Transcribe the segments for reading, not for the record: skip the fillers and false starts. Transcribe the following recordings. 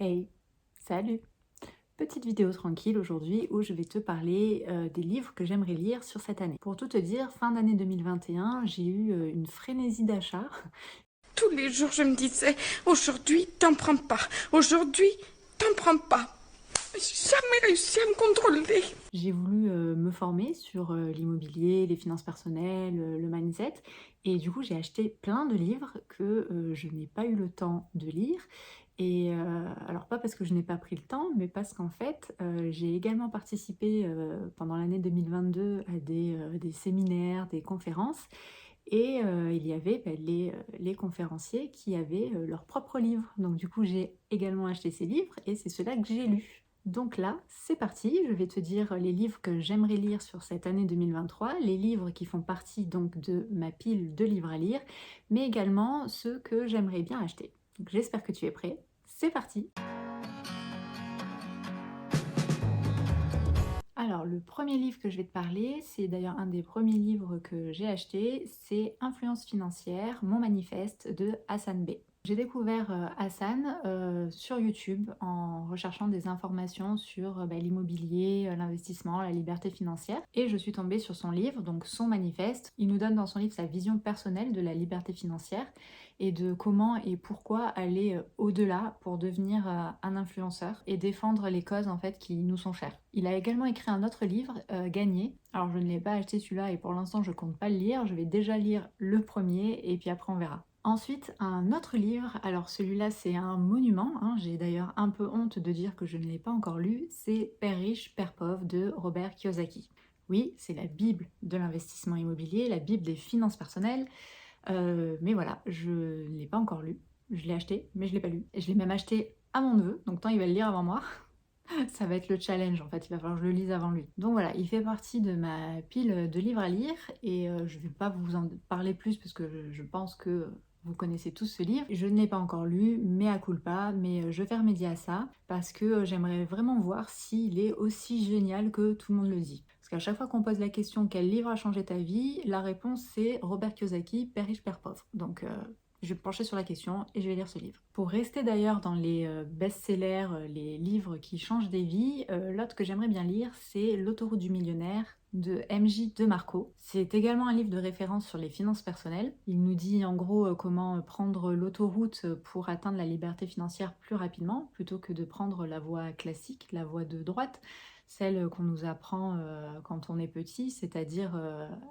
Hey, salut! Petite vidéo tranquille aujourd'hui où je vais te parler des livres que j'aimerais lire sur cette année. Pour tout te dire, fin d'année 2021, j'ai eu une frénésie d'achat. Tous les jours, je me disais, aujourd'hui, t'en prends pas. Aujourd'hui, t'en prends pas. J'ai jamais réussi à me contrôler. J'ai voulu me former sur l'immobilier, les finances personnelles, le mindset. Et du coup, j'ai acheté plein de livres que je n'ai pas eu le temps de lire. Et alors pas parce que je n'ai pas pris le temps, mais parce qu'en fait, j'ai également participé pendant l'année 2022 à des séminaires, des conférences. Et il y avait les conférenciers qui avaient leurs propres livres. Donc du coup, j'ai également acheté ces livres et c'est ceux-là que j'ai lus. Donc là, c'est parti, je vais te dire les livres que j'aimerais lire sur cette année 2023, les livres qui font partie donc de ma pile de livres à lire, mais également ceux que j'aimerais bien acheter. Donc j'espère que tu es prêt, c'est parti! Alors, le premier livre que je vais te parler, c'est d'ailleurs un des premiers livres que j'ai acheté, c'est Influence financière, mon manifeste de Hassan B. J'ai découvert Hassan sur YouTube en recherchant des informations sur l'immobilier, l'investissement, la liberté financière. Et je suis tombée sur son livre, donc son manifeste. Il nous donne dans son livre sa vision personnelle de la liberté financière et de comment et pourquoi aller au-delà pour devenir un influenceur et défendre les causes en fait qui nous sont chères. Il a également écrit un autre livre, Gagner. Alors je ne l'ai pas acheté celui-là et pour l'instant je compte pas le lire. Je vais déjà lire le premier et puis après on verra. Ensuite, un autre livre, alors celui-là c'est un monument, hein, j'ai d'ailleurs un peu honte de dire que je ne l'ai pas encore lu, c'est Père riche, Père pauvre de Robert Kiyosaki. Oui, c'est la Bible de l'investissement immobilier, la Bible des finances personnelles, mais voilà, je ne l'ai pas encore lu. Je l'ai acheté, mais je ne l'ai pas lu. Et je l'ai même acheté à mon neveu, donc tant il va le lire avant moi. Ça va être le challenge en fait, il va falloir que je le lise avant lui. Donc voilà, il fait partie de ma pile de livres à lire et je vais pas vous en parler plus parce que je pense que vous connaissez tous ce livre. Je ne l'ai pas encore lu, mea culpa, mais je vais remédier à ça parce que j'aimerais vraiment voir s'il est aussi génial que tout le monde le dit. Parce qu'à chaque fois qu'on pose la question quel livre a changé ta vie, la réponse c'est Robert Kiyosaki, Père riche, Père pauvre. Donc je vais me pencher sur la question et je vais lire ce livre. Pour rester d'ailleurs dans les best-sellers, les livres qui changent des vies, l'autre que j'aimerais bien lire, c'est L'autoroute du millionnaire de MJ DeMarco. C'est également un livre de référence sur les finances personnelles. Il nous dit en gros comment prendre l'autoroute pour atteindre la liberté financière plus rapidement, plutôt que de prendre la voie classique, la voie de droite, celle qu'on nous apprend quand on est petit, c'est-à-dire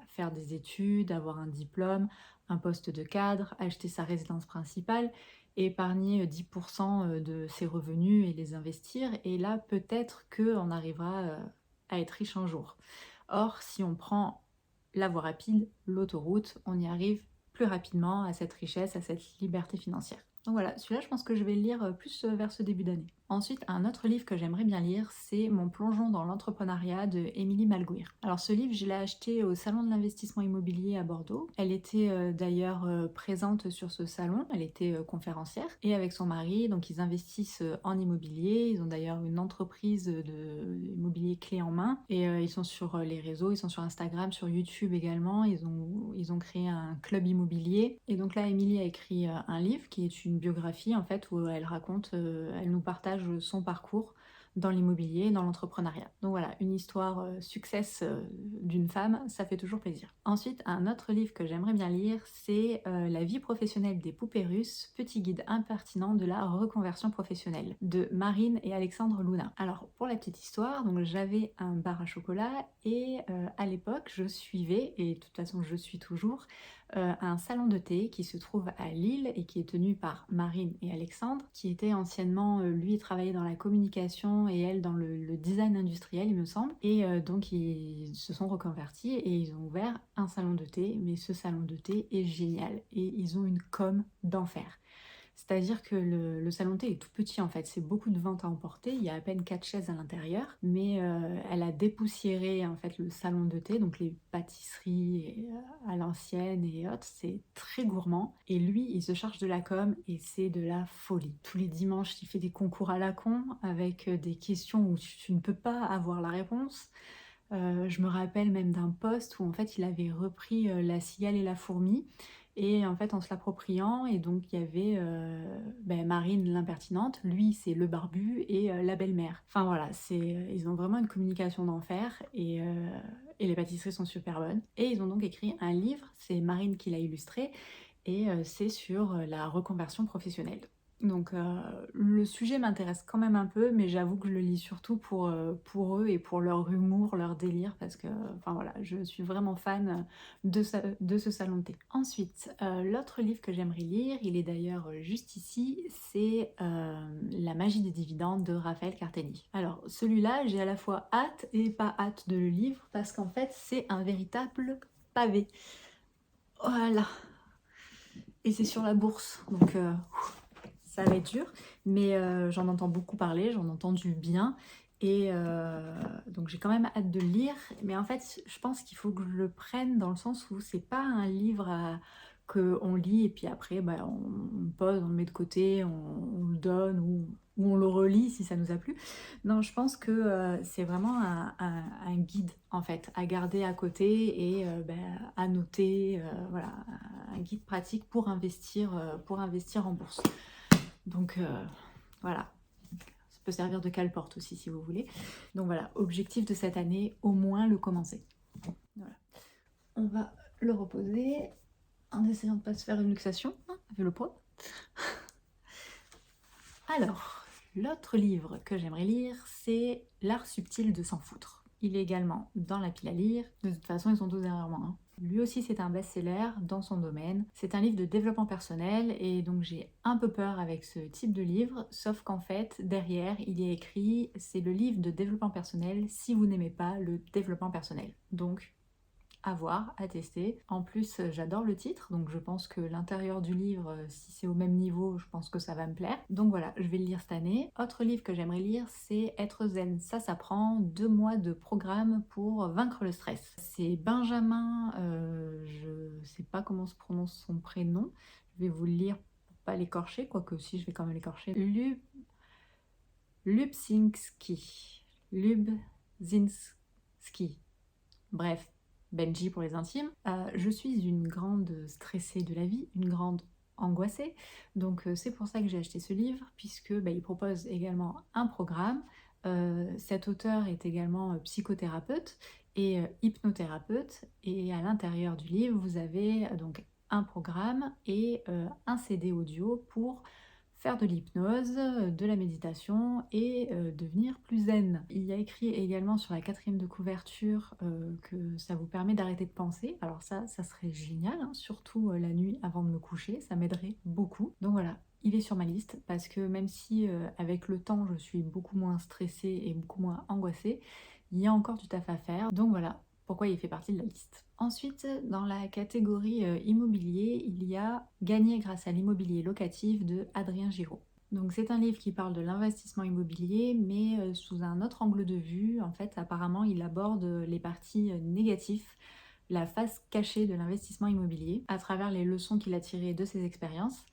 faire des études, avoir un diplôme, un poste de cadre, acheter sa résidence principale, épargner 10% de ses revenus et les investir. Et là, peut-être qu'on arrivera à être riche un jour. Or, si on prend la voie rapide, l'autoroute, on y arrive plus rapidement à cette richesse, à cette liberté financière. Donc voilà, celui-là, je pense que je vais le lire plus vers ce début d'année. Ensuite, un autre livre que j'aimerais bien lire, c'est Mon plongeon dans l'entrepreneuriat de Émilie Malguir. Alors ce livre, je l'ai acheté au Salon de l'investissement immobilier à Bordeaux. Elle était d'ailleurs présente sur ce salon, elle était conférencière, et avec son mari, donc ils investissent en immobilier, ils ont d'ailleurs une entreprise d'immobilier clé en main, et ils sont sur les réseaux, ils sont sur Instagram, sur YouTube également, ils ont créé un club immobilier, et donc là, Émilie a écrit un livre qui est une biographie en fait, où elle raconte, elle nous partage son parcours dans l'immobilier, dans l'entrepreneuriat. Donc voilà, une histoire success d'une femme, ça fait toujours plaisir. Ensuite, un autre livre que j'aimerais bien lire, c'est La vie professionnelle des poupées russes, petit guide impertinent de la reconversion professionnelle, de Marine et Alexandre Luna. Alors, pour la petite histoire, donc j'avais un bar à chocolat et à l'époque, je suivais, et de toute façon je suis toujours, un salon de thé qui se trouve à Lille et qui est tenu par Marine et Alexandre, qui étaient anciennement, lui travaillait dans la communication et elle dans le design industriel il me semble, et donc ils se sont reconvertis et ils ont ouvert un salon de thé, mais ce salon de thé est génial et ils ont une com d'enfer. C'est-à-dire que le salon de thé est tout petit en fait, c'est beaucoup de ventes à emporter, il y a à peine 4 chaises à l'intérieur, mais elle a dépoussiéré en fait le salon de thé, donc les pâtisseries à l'ancienne et autres, c'est très gourmand. Et lui, il se charge de la com et c'est de la folie. Tous les dimanches, il fait des concours à la con avec des questions où tu ne peux pas avoir la réponse. Je me rappelle même d'un post où en fait il avait repris La cigale et la fourmi et en fait en se l'appropriant et donc il y avait, Marine l'impertinente, lui c'est le barbu et la belle-mère. Enfin voilà, ils ont vraiment une communication d'enfer et les pâtisseries sont super bonnes et ils ont donc écrit un livre, c'est Marine qui l'a illustré et c'est sur la reconversion professionnelle. Donc le sujet m'intéresse quand même un peu, mais j'avoue que je le lis surtout pour eux et pour leur humour, leur délire, parce que, enfin voilà, je suis vraiment fan de ce salon de thé. Ensuite, l'autre livre que j'aimerais lire, il est d'ailleurs juste ici, c'est La magie des dividendes de Raphaël Cartelli. Alors celui-là, j'ai à la fois hâte et pas hâte de le lire, parce qu'en fait c'est un véritable pavé. Voilà. Et c'est sur la bourse, donc ça va être dur, mais j'en entends beaucoup parler, j'en entends du bien, et donc j'ai quand même hâte de le lire, mais en fait je pense qu'il faut que je le prenne dans le sens où c'est pas un livre qu'on lit et puis après on pose, on le met de côté, on le donne ou on le relit si ça nous a plu. Non, je pense que c'est vraiment un guide en fait à garder à côté et à noter, voilà, un guide pratique pour investir en bourse. Donc voilà, ça peut servir de cale-porte aussi si vous voulez. Donc voilà, objectif de cette année, au moins le commencer. Voilà. On va le reposer en essayant de ne pas se faire une luxation, hein, avec le poids. Alors, l'autre livre que j'aimerais lire, c'est L'art subtil de s'en foutre. Il est également dans la pile à lire. De toute façon, ils sont tous derrière moi, hein. Lui aussi, c'est un best-seller dans son domaine. C'est un livre de développement personnel et donc j'ai un peu peur avec ce type de livre, sauf qu'en fait, derrière, il y a écrit « c'est le livre de développement personnel si vous n'aimez pas le développement personnel ». Donc, à voir, à tester. En plus, j'adore le titre, donc je pense que l'intérieur du livre, si c'est au même niveau, je pense que ça va me plaire. Donc voilà, je vais le lire cette année. Autre livre que j'aimerais lire, c'est Être zen. Ça prend 2 mois de programme pour vaincre le stress. C'est Benjamin, je sais pas comment se prononce son prénom, je vais vous le lire pour pas l'écorcher, quoique si je vais quand même l'écorcher. Lubzinski. Lubzinski. Bref, Benji pour les intimes. Je suis une grande stressée de la vie, une grande angoissée, donc c'est pour ça que j'ai acheté ce livre, puisque il propose également un programme. Cet auteur est également psychothérapeute et hypnothérapeute, et à l'intérieur du livre, vous avez donc un programme et un CD audio pour faire de l'hypnose, de la méditation et devenir plus zen. Il y a écrit également sur la 4e de couverture que ça vous permet d'arrêter de penser. Alors ça serait génial, hein, surtout la nuit avant de me coucher, ça m'aiderait beaucoup. Donc voilà, il est sur ma liste parce que même si avec le temps je suis beaucoup moins stressée et beaucoup moins angoissée, il y a encore du taf à faire. Donc voilà pourquoi il fait partie de la liste. Ensuite, dans la catégorie immobilier, il y a Gagner grâce à l'immobilier locatif de Adrien Giraud. Donc c'est un livre qui parle de l'investissement immobilier, mais sous un autre angle de vue. En fait, apparemment, il aborde les parties négatives, la face cachée de l'investissement immobilier, à travers les leçons qu'il a tirées de ses expériences.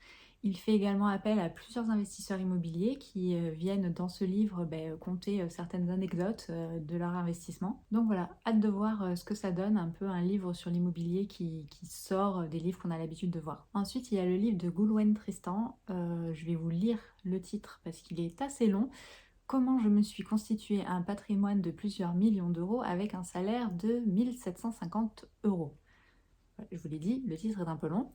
Il fait également appel à plusieurs investisseurs immobiliers qui viennent dans ce livre conter certaines anecdotes de leur investissement. Donc voilà, hâte de voir ce que ça donne, un peu un livre sur l'immobilier qui sort des livres qu'on a l'habitude de voir. Ensuite, il y a le livre de Goulwen Tristan. Je vais vous lire le titre parce qu'il est assez long. Comment je me suis constitué un patrimoine de plusieurs millions d'euros avec un salaire de 1750 euros. Je vous l'ai dit, le titre est un peu long.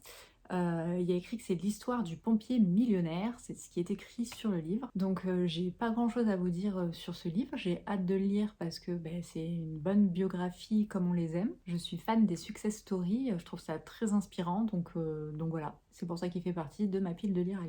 Il y a écrit que c'est l'histoire du pompier millionnaire, c'est ce qui est écrit sur le livre. Donc j'ai pas grand chose à vous dire sur ce livre, j'ai hâte de le lire parce que c'est une bonne biographie comme on les aime. Je suis fan des success stories, je trouve ça très inspirant, donc voilà, c'est pour ça qu'il fait partie de ma pile de livres à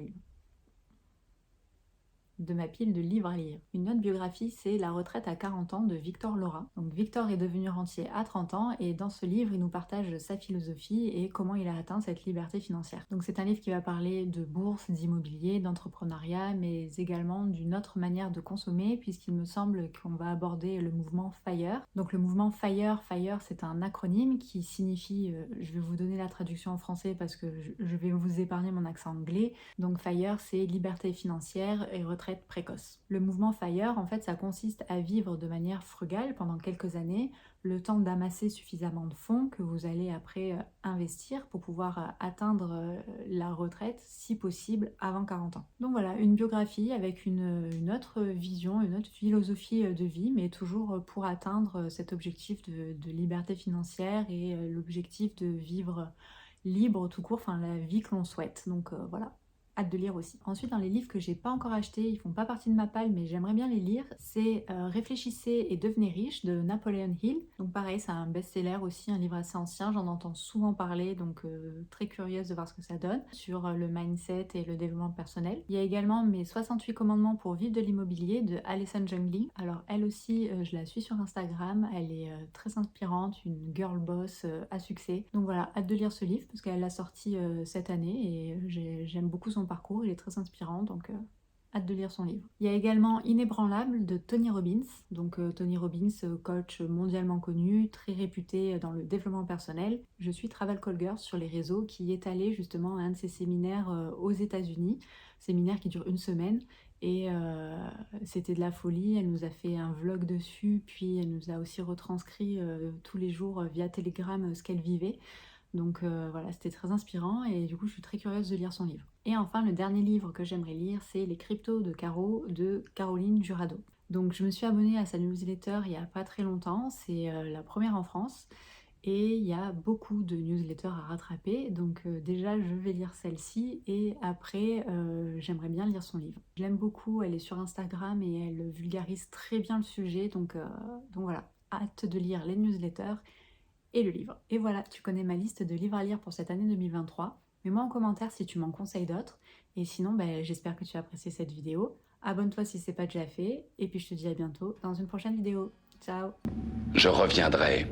lire. Une autre biographie, c'est La retraite à 40 ans de Victor Laura. Donc Victor est devenu rentier à 30 ans et dans ce livre, il nous partage sa philosophie et comment il a atteint cette liberté financière. Donc c'est un livre qui va parler de bourse, d'immobilier, d'entrepreneuriat, mais également d'une autre manière de consommer puisqu'il me semble qu'on va aborder le mouvement FIRE. Donc le mouvement FIRE, c'est un acronyme qui signifie, je vais vous donner la traduction en français parce que je vais vous épargner mon accent anglais. Donc FIRE, c'est liberté financière et retraite retraite précoce. Le mouvement FIRE, en fait, ça consiste à vivre de manière frugale pendant quelques années, le temps d'amasser suffisamment de fonds que vous allez après investir pour pouvoir atteindre la retraite, si possible, avant 40 ans. Donc voilà, une biographie avec une autre vision, une autre philosophie de vie, mais toujours pour atteindre cet objectif de liberté financière et l'objectif de vivre libre tout court, enfin la vie que l'on souhaite. Donc voilà. Hâte de lire aussi. Ensuite, dans les livres que j'ai pas encore achetés, ils font pas partie de ma palle, mais j'aimerais bien les lire, c'est Réfléchissez et devenez riche de Napoleon Hill. Donc pareil, c'est un best-seller aussi, un livre assez ancien, j'en entends souvent parler, donc très curieuse de voir ce que ça donne sur le mindset et le développement personnel. Il y a également Mes 68 commandements pour vivre de l'immobilier de Alison Jungling. Alors elle aussi, je la suis sur Instagram, elle est très inspirante, une girl boss à succès. Donc voilà, hâte de lire ce livre parce qu'elle l'a sorti cette année et j'aime beaucoup son parcours, il est très inspirant, donc hâte de lire son livre. Il y a également Inébranlable de Tony Robbins. Donc Tony Robbins, coach mondialement connu, très réputé dans le développement personnel. Je suis Travel Call Girl sur les réseaux qui est allé justement à un de ses séminaires aux États-Unis, séminaire qui dure une semaine. Et c'était de la folie, elle nous a fait un vlog dessus, puis elle nous a aussi retranscrit tous les jours via Telegram ce qu'elle vivait. Donc voilà, c'était très inspirant et du coup je suis très curieuse de lire son livre. Et enfin, le dernier livre que j'aimerais lire, c'est Les Cryptos de Caro de Caroline Jurado. Donc je me suis abonnée à sa newsletter il n'y a pas très longtemps, c'est la première en France. Et il y a beaucoup de newsletters à rattraper, donc déjà je vais lire celle-ci et après j'aimerais bien lire son livre. Je l'aime beaucoup, elle est sur Instagram et elle vulgarise très bien le sujet, donc voilà, hâte de lire les newsletters et le livre. Et voilà, tu connais ma liste de livres à lire pour cette année 2023. Mets-moi en commentaire si tu m'en conseilles d'autres. Et sinon, j'espère que tu as apprécié cette vidéo. Abonne-toi si ce n'est pas déjà fait. Et puis je te dis à bientôt dans une prochaine vidéo. Ciao! Je reviendrai.